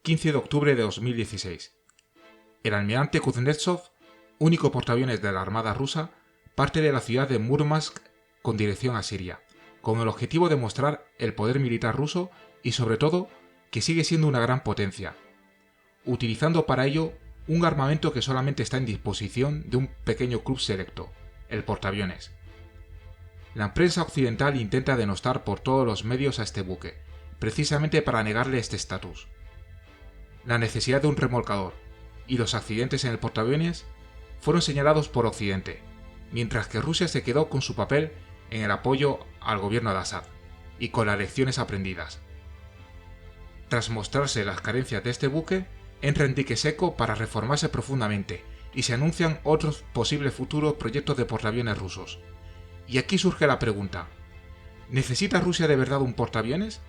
15 de octubre de 2016. El almirante Kuznetsov, único portaaviones de la Armada rusa, parte de la ciudad de Murmansk con dirección a Siria, con el objetivo de mostrar el poder militar ruso y sobre todo que sigue siendo una gran potencia, utilizando para ello un armamento que solamente está en disposición de un pequeño club selecto, el portaaviones. La prensa occidental intenta denostar por todos los medios a este buque, precisamente para negarle este estatus. La necesidad de un remolcador y los accidentes en el portaaviones fueron señalados por Occidente, mientras que Rusia se quedó con su papel en el apoyo al gobierno de Assad y con las lecciones aprendidas. Tras mostrarse las carencias de este buque, entra en dique seco para reformarse profundamente y se anuncian otros posibles futuros proyectos de portaaviones rusos. Y aquí surge la pregunta: ¿necesita Rusia de verdad un portaaviones?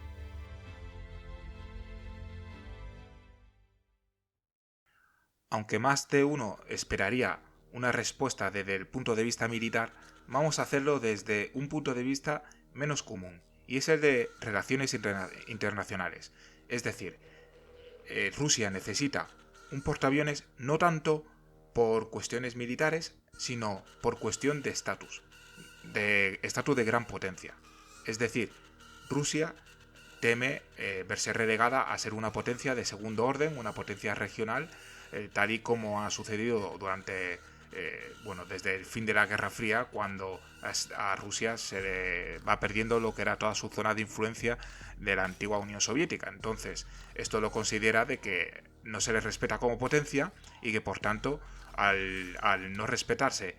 Aunque más de uno esperaría una respuesta desde el punto de vista militar, vamos a hacerlo desde un punto de vista menos común, y es el de relaciones internacionales. Es decir, Rusia necesita un portaaviones no tanto por cuestiones militares, sino por cuestión de estatus de gran potencia. Es decir, Rusia teme verse relegada a ser una potencia de segundo orden, una potencia regional, tal y como ha sucedido desde el fin de la Guerra Fría, cuando a Rusia se le va perdiendo lo que era toda su zona de influencia de la antigua Unión Soviética. Entonces, esto lo considera de que no se le respeta como potencia y que, por tanto, al no respetarse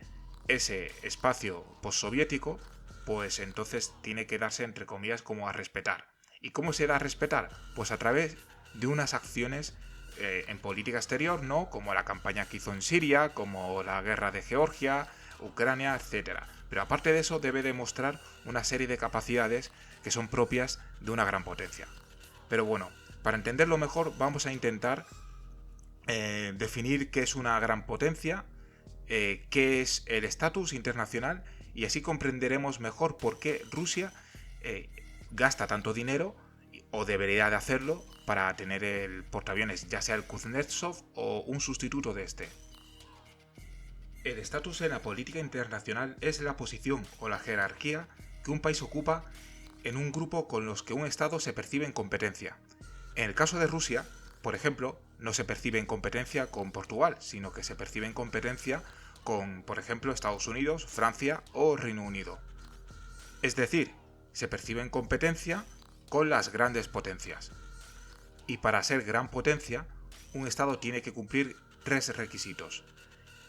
ese espacio postsoviético, pues entonces tiene que darse, entre comillas, como a respetar. ¿Y cómo se da a respetar? Pues a través de unas acciones en política exterior, ¿no? Como la campaña que hizo en Siria, como la guerra de Georgia, Ucrania, etc. Pero aparte de eso, debe demostrar una serie de capacidades que son propias de una gran potencia. Pero bueno, para entenderlo mejor, vamos a intentar definir qué es una gran potencia, qué es el estatus internacional, y así comprenderemos mejor por qué Rusia gasta tanto dinero, o debería de hacerlo, para tener el portaaviones, ya sea el Kuznetsov o un sustituto de este. El estatus en la política internacional es la posición o la jerarquía que un país ocupa en un grupo con los que un Estado se percibe en competencia. En el caso de Rusia, por ejemplo, no se percibe en competencia con Portugal, sino que se percibe en competencia con, por ejemplo, Estados Unidos, Francia o Reino Unido. Es decir, se percibe en competencia con las grandes potencias. Y para ser gran potencia, un Estado tiene que cumplir 3 requisitos.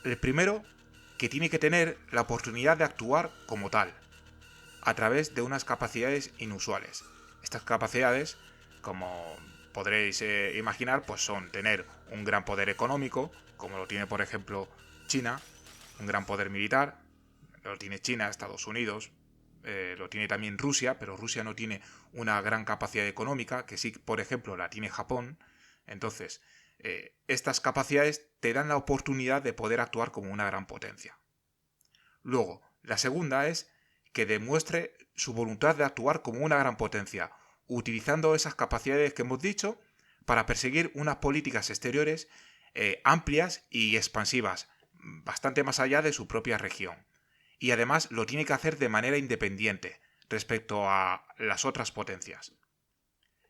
El primero, que tiene que tener la oportunidad de actuar como tal, a través de unas capacidades inusuales. Estas capacidades, como podréis imaginar, pues son tener un gran poder económico, como lo tiene por ejemplo China, un gran poder militar, lo tiene China, Estados Unidos, lo tiene también Rusia, pero Rusia no tiene una gran capacidad económica, que sí, por ejemplo, la tiene Japón. Entonces, estas capacidades te dan la oportunidad de poder actuar como una gran potencia. Luego, la segunda es que demuestre su voluntad de actuar como una gran potencia, utilizando esas capacidades que hemos dicho para perseguir unas políticas exteriores amplias y expansivas, bastante más allá de su propia región. Y además lo tiene que hacer de manera independiente respecto a las otras potencias.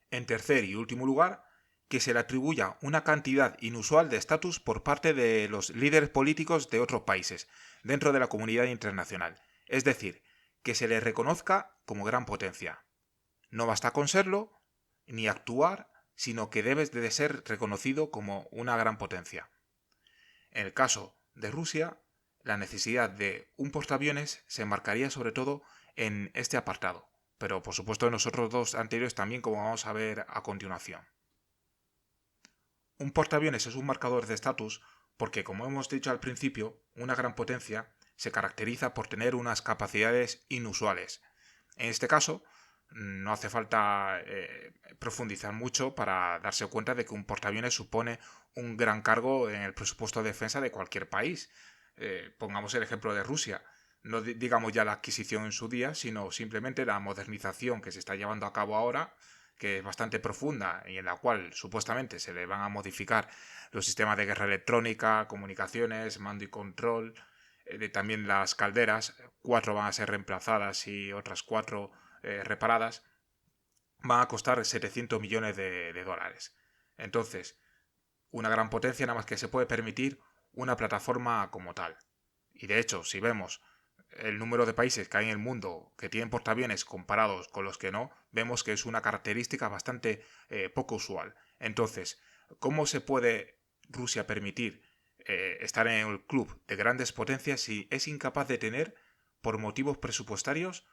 En tercer y último lugar, que se le atribuya una cantidad inusual de estatus por parte de los líderes políticos de otros países dentro de la comunidad internacional, es decir, que se le reconozca como gran potencia. No basta con serlo, ni actuar, sino que debes de ser reconocido como una gran potencia. En el caso de Rusia, la necesidad de un portaaviones se enmarcaría sobre todo en este apartado, pero por supuesto en los otros dos anteriores también, como vamos a ver a continuación. Un portaaviones es un marcador de estatus porque, como hemos dicho al principio, una gran potencia se caracteriza por tener unas capacidades inusuales. En este caso, no hace falta profundizar mucho para darse cuenta de que un portaaviones supone un gran cargo en el presupuesto de defensa de cualquier país. Pongamos el ejemplo de Rusia. No digamos ya la adquisición en su día, sino simplemente la modernización que se está llevando a cabo ahora, que es bastante profunda y en la cual supuestamente se le van a modificar los sistemas de guerra electrónica, comunicaciones, mando y control, también las calderas, 4 van a ser reemplazadas y otras 4 reparadas, van a costar 700 millones de dólares. Entonces, una gran potencia nada más que se puede permitir una plataforma como tal. Y de hecho, si vemos el número de países que hay en el mundo que tienen portaaviones comparados con los que no, vemos que es una característica bastante poco usual. Entonces, ¿cómo se puede Rusia permitir estar en el club de grandes potencias si es incapaz de tener, por motivos presupuestarios,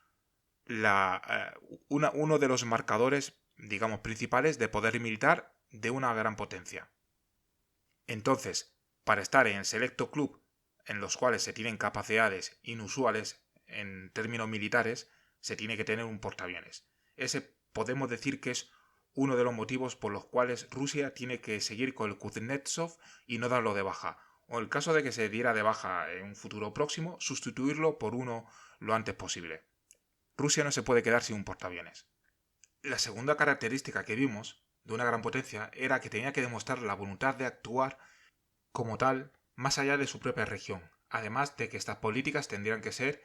uno de los marcadores, digamos, principales de poder militar de una gran potencia? Entonces, para estar en el selecto club en los cuales se tienen capacidades inusuales en términos militares, se tiene que tener un portaaviones. Ese podemos decir que es uno de los motivos por los cuales Rusia tiene que seguir con el Kuznetsov y no darlo de baja. O en el caso de que se diera de baja en un futuro próximo, sustituirlo por uno lo antes posible. Rusia no se puede quedar sin un portaaviones. La segunda característica que vimos de una gran potencia era que tenía que demostrar la voluntad de actuar como tal más allá de su propia región, además de que estas políticas tendrían que ser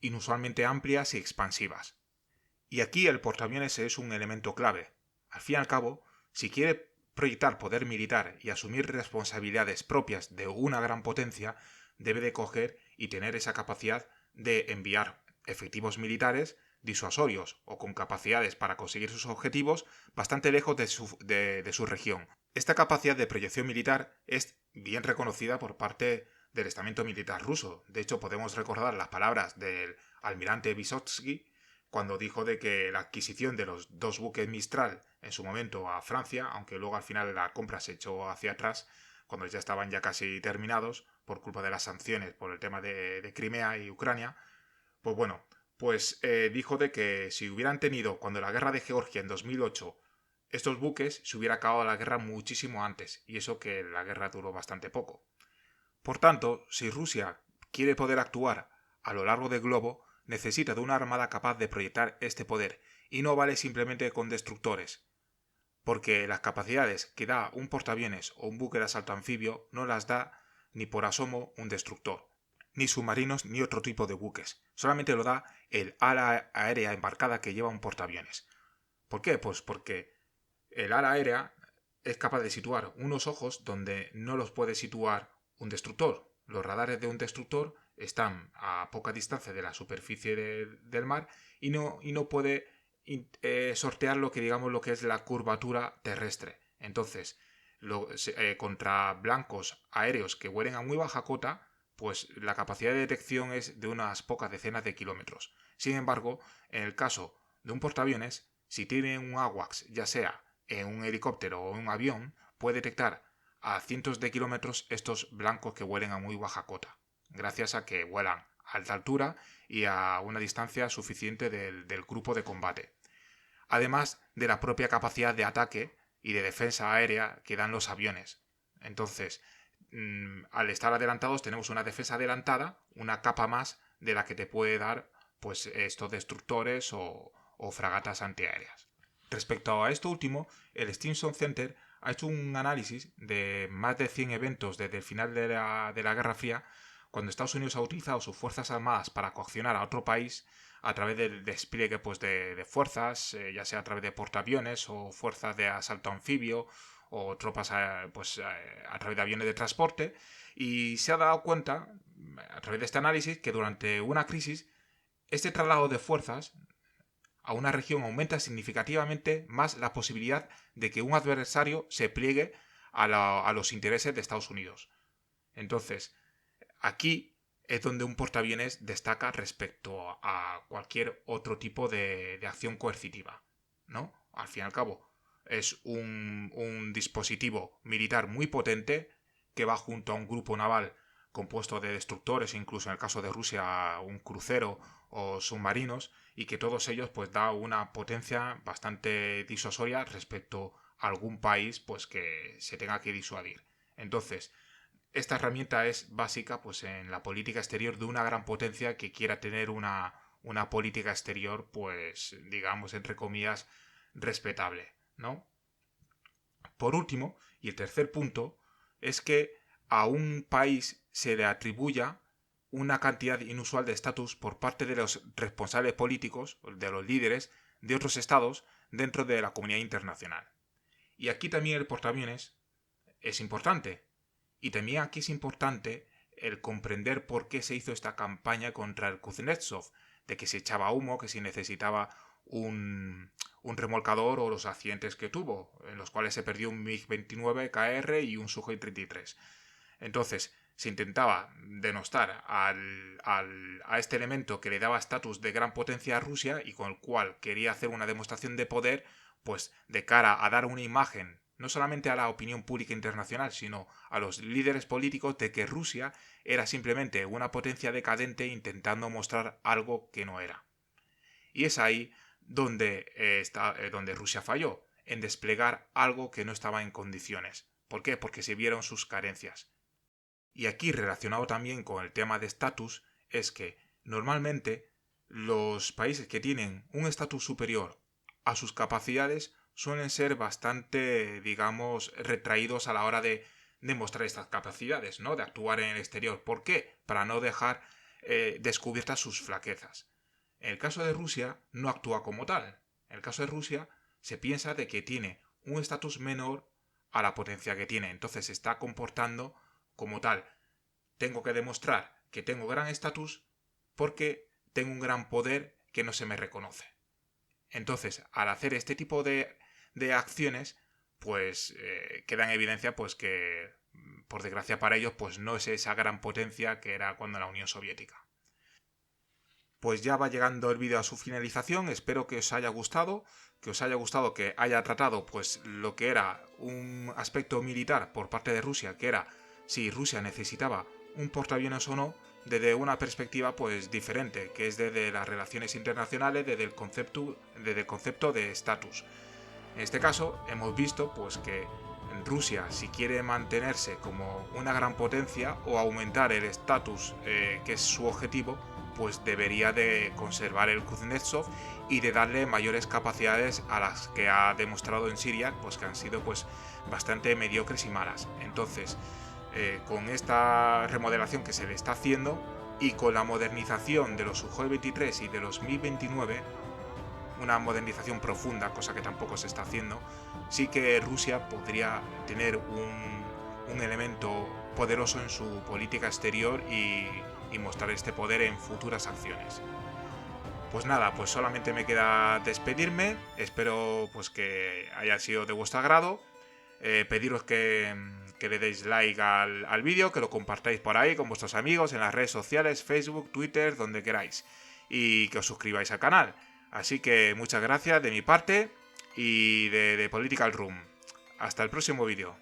inusualmente amplias y expansivas. Y aquí el portaaviones es un elemento clave. Al fin y al cabo, si quiere proyectar poder militar y asumir responsabilidades propias de una gran potencia, debe de coger y tener esa capacidad de enviar efectivos militares disuasorios o con capacidades para conseguir sus objetivos bastante lejos de su región. Esta capacidad de proyección militar es bien reconocida por parte del estamento militar ruso. De hecho, podemos recordar las palabras del almirante Vysotsky cuando dijo de que la adquisición de los 2 buques Mistral en su momento a Francia, aunque luego al final la compra se echó hacia atrás, cuando ya estaban ya casi terminados por culpa de las sanciones por el tema de Crimea y Ucrania, pues bueno, dijo de que si hubieran tenido cuando la guerra de Georgia en 2008 estos buques, se hubiera acabado la guerra muchísimo antes, y eso que la guerra duró bastante poco. Por tanto, si Rusia quiere poder actuar a lo largo del globo, necesita de una armada capaz de proyectar este poder, y no vale simplemente con destructores, porque las capacidades que da un portaaviones o un buque de asalto anfibio no las da ni por asomo un destructor, ni submarinos ni otro tipo de buques, solamente lo da el ala aérea embarcada que lleva un portaaviones. ¿Por qué? Pues porque el ala aérea es capaz de situar unos ojos donde no los puede situar un destructor. Los radares de un destructor están a poca distancia de la superficie del mar y no puede sortear lo que digamos lo que es la curvatura terrestre. Entonces, contra blancos aéreos que vuelen a muy baja cota, pues la capacidad de detección es de unas pocas decenas de kilómetros. Sin embargo, en el caso de un portaaviones, si tiene un AWACS, ya sea en un helicóptero o en un avión, puede detectar a cientos de kilómetros estos blancos que vuelen a muy baja cota, gracias a que vuelan a alta altura y a una distancia suficiente del grupo de combate. Además de la propia capacidad de ataque y de defensa aérea que dan los aviones. Entonces, al estar adelantados tenemos una defensa adelantada, una capa más de la que te puede dar pues estos destructores o fragatas antiaéreas. Respecto a esto último, el Stimson Center ha hecho un análisis de más de 100 eventos desde el final de la Guerra Fría, cuando Estados Unidos ha utilizado sus fuerzas armadas para coaccionar a otro país a través del despliegue de fuerzas, ya sea a través de portaaviones o fuerzas de asalto anfibio o tropas a través de aviones de transporte, y se ha dado cuenta, a través de este análisis, que durante una crisis este traslado de fuerzas a una región aumenta significativamente más la posibilidad de que un adversario se pliegue a los intereses de Estados Unidos. Entonces, aquí es donde un portaaviones destaca respecto a cualquier otro tipo de acción coercitiva, ¿no? Al fin y al cabo, es un dispositivo militar muy potente que va junto a un grupo naval compuesto de destructores, incluso en el caso de Rusia un crucero o submarinos, y que todos ellos pues da una potencia bastante disuasoria respecto a algún país pues que se tenga que disuadir. Entonces, esta herramienta es básica pues en la política exterior de una gran potencia que quiera tener una política exterior pues digamos entre comillas respetable, ¿no? Por último, y el tercer punto, es que a un país se le atribuya una cantidad inusual de estatus por parte de los responsables políticos, de los líderes de otros estados dentro de la comunidad internacional. Y aquí también el portaaviones es importante. Y también aquí es importante el comprender por qué se hizo esta campaña contra el Kuznetsov, de que se echaba humo, que si necesitaba un remolcador o los accidentes que tuvo, en los cuales se perdió un MiG-29 KR y un Sukhoi 33. Entonces, se intentaba denostar a este elemento que le daba estatus de gran potencia a Rusia y con el cual quería hacer una demostración de poder, pues de cara a dar una imagen no solamente a la opinión pública internacional, sino a los líderes políticos de que Rusia era simplemente una potencia decadente intentando mostrar algo que no era. Y es ahí donde Rusia falló, en desplegar algo que no estaba en condiciones. ¿Por qué? Porque se vieron sus carencias. Y aquí, relacionado también con el tema de estatus, es que normalmente los países que tienen un estatus superior a sus capacidades suelen ser bastante, digamos, retraídos a la hora de demostrar estas capacidades, ¿no? De actuar en el exterior. ¿Por qué? Para no dejar descubiertas sus flaquezas. En el caso de Rusia no actúa como tal. En el caso de Rusia se piensa de que tiene un estatus menor a la potencia que tiene. Entonces se está comportando como tal. Tengo que demostrar que tengo gran estatus porque tengo un gran poder que no se me reconoce. Entonces, al hacer este tipo de acciones, pues queda en evidencia pues que, por desgracia para ellos, pues no es esa gran potencia que era cuando la Unión Soviética. Pues ya va llegando el vídeo a su finalización, espero que os haya gustado, que haya tratado pues lo que era un aspecto militar por parte de Rusia, que era si Rusia necesitaba un portaaviones o no, desde una perspectiva pues diferente, que es desde las relaciones internacionales, desde el concepto de estatus. En este caso hemos visto pues que Rusia, si quiere mantenerse como una gran potencia o aumentar el estatus que es su objetivo, pues debería de conservar el Kuznetsov y de darle mayores capacidades a las que ha demostrado en Siria, pues que han sido pues bastante mediocres y malas. Entonces, con esta remodelación que se le está haciendo y con la modernización de los Sukhoi 23 y de los Mi-29, una modernización profunda, cosa que tampoco se está haciendo, sí que Rusia podría tener un elemento poderoso en su política exterior y mostrar este poder en futuras acciones. Pues nada, pues solamente me queda despedirme, espero pues que haya sido de vuestro agrado, pediros que le deis like al vídeo, que lo compartáis por ahí con vuestros amigos en las redes sociales, Facebook, Twitter, donde queráis, y que os suscribáis al canal. Así que muchas gracias de mi parte y de Political Room. Hasta el próximo vídeo.